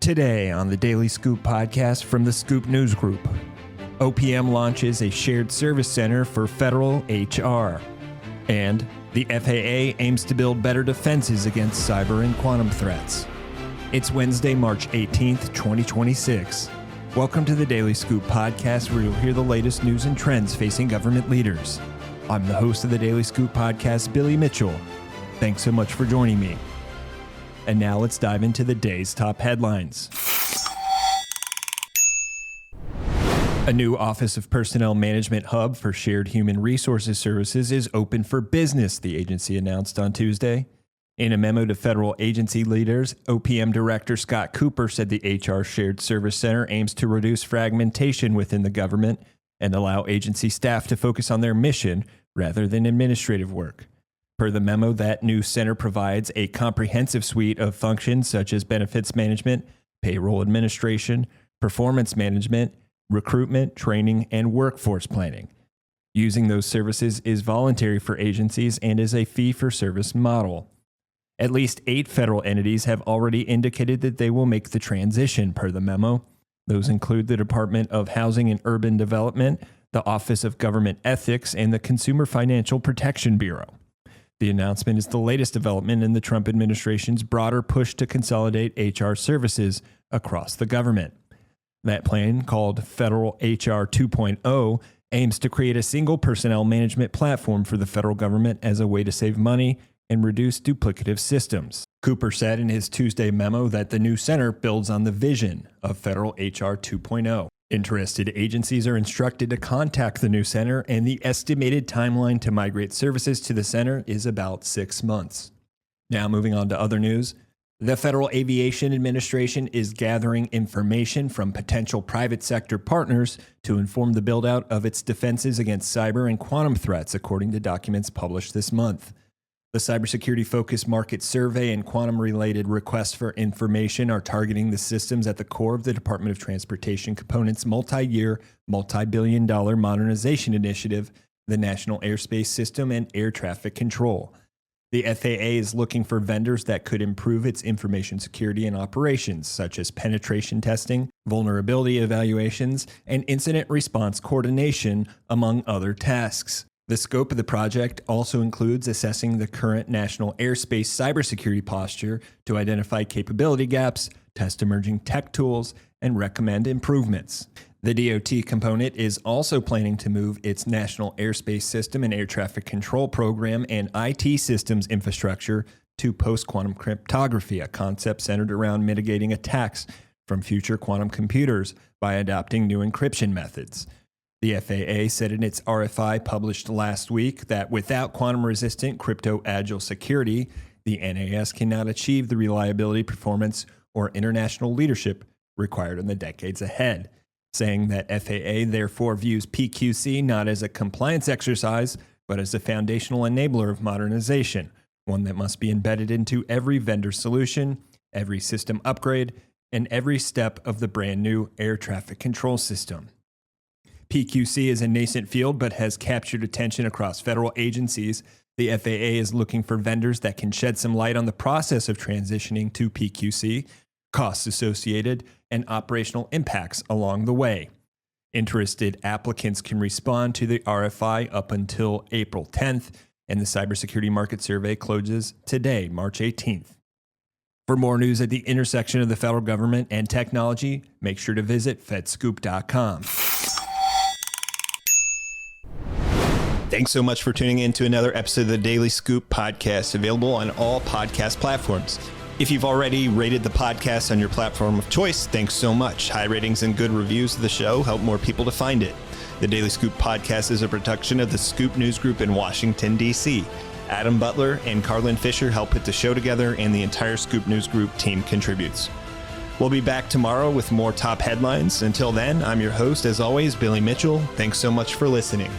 Today on the Daily Scoop podcast from the Scoop News Group, OPM launches a shared service center for federal HR, and the FAA aims to build better defenses against cyber and quantum threats. It's Wednesday, March 18th, 2026. Welcome to the Daily Scoop podcast, where you'll hear the latest news and trends facing government leaders. I'm the host of the Daily Scoop podcast, Billy Mitchell. Thanks so much for joining me. And now let's dive into the day's top headlines. A new Office of Personnel Management hub for shared human resources services is open for business, the agency announced on Tuesday. In a memo to federal agency leaders, OPM Director Scott Kupor said the HR Shared Service Center aims to reduce fragmentation within the government and allow agency staff to focus on their mission rather than administrative work. Per the memo, that new center provides a comprehensive suite of functions such as benefits management, payroll administration, performance management, recruitment, training, and workforce planning. Using those services is voluntary for agencies and is a fee-for-service model. At least 8 federal entities have already indicated that they will make the transition, per the memo. Those include the Department of Housing and Urban Development, the Office of Government Ethics, and the Consumer Financial Protection Bureau. The announcement is the latest development in the Trump administration's broader push to consolidate HR services across the government. That plan, called Federal HR 2.0, aims to create a single personnel management platform for the federal government as a way to save money and reduce duplicative systems. Kupor said in his Tuesday memo that the new center builds on the vision of Federal HR 2.0. Interested agencies are instructed to contact the new center, and the estimated timeline to migrate services to the center is about 6 months. Now moving on to other news. The Federal Aviation Administration is gathering information from potential private sector partners to inform the buildout of its defenses against cyber and quantum threats, according to documents published this month. The cybersecurity-focused market survey and quantum-related requests for information are targeting the systems at the core of the Department of Transportation component's multiyear, multibillion-dollar modernization initiative, the National Airspace System, and Air Traffic Control. The FAA is looking for vendors that could improve its information security and operations, such as penetration testing, vulnerability evaluations, and incident response coordination, among other tasks. The scope of the project also includes assessing the current national airspace cybersecurity posture to identify capability gaps, test emerging tech tools, and recommend improvements. The DOT component is also planning to move its national airspace system and air traffic control program and IT systems infrastructure to post-quantum cryptography, a concept centered around mitigating attacks from future quantum computers by adopting new encryption methods. The FAA said in its RFI published last week that without quantum-resistant crypto-agile security, the NAS cannot achieve the reliability, performance, or international leadership required in the decades ahead, saying that FAA therefore views PQC not as a compliance exercise, but as a foundational enabler of modernization, one that must be embedded into every vendor solution, every system upgrade, and every step of the brand new air traffic control system. PQC is a nascent field but has captured attention across federal agencies. The FAA is looking for vendors that can shed some light on the process of transitioning to PQC, costs associated, and operational impacts along the way. Interested applicants can respond to the RFI up until April 10th, and the Cybersecurity Market Survey closes today, March 18th. For more news at the intersection of the federal government and technology, make sure to visit fedscoop.com. Thanks so much for tuning in to another episode of the Daily Scoop podcast, available on all podcast platforms. If you've already rated the podcast on your platform of choice, thanks so much. High ratings and good reviews of the show help more people to find it. The Daily Scoop podcast is a production of the Scoop News Group in Washington, D.C. Adam Butler and Carlin Fisher help put the show together, and the entire Scoop News Group team contributes. We'll be back tomorrow with more top headlines. Until then, I'm your host, as always, Billy Mitchell. Thanks so much for listening.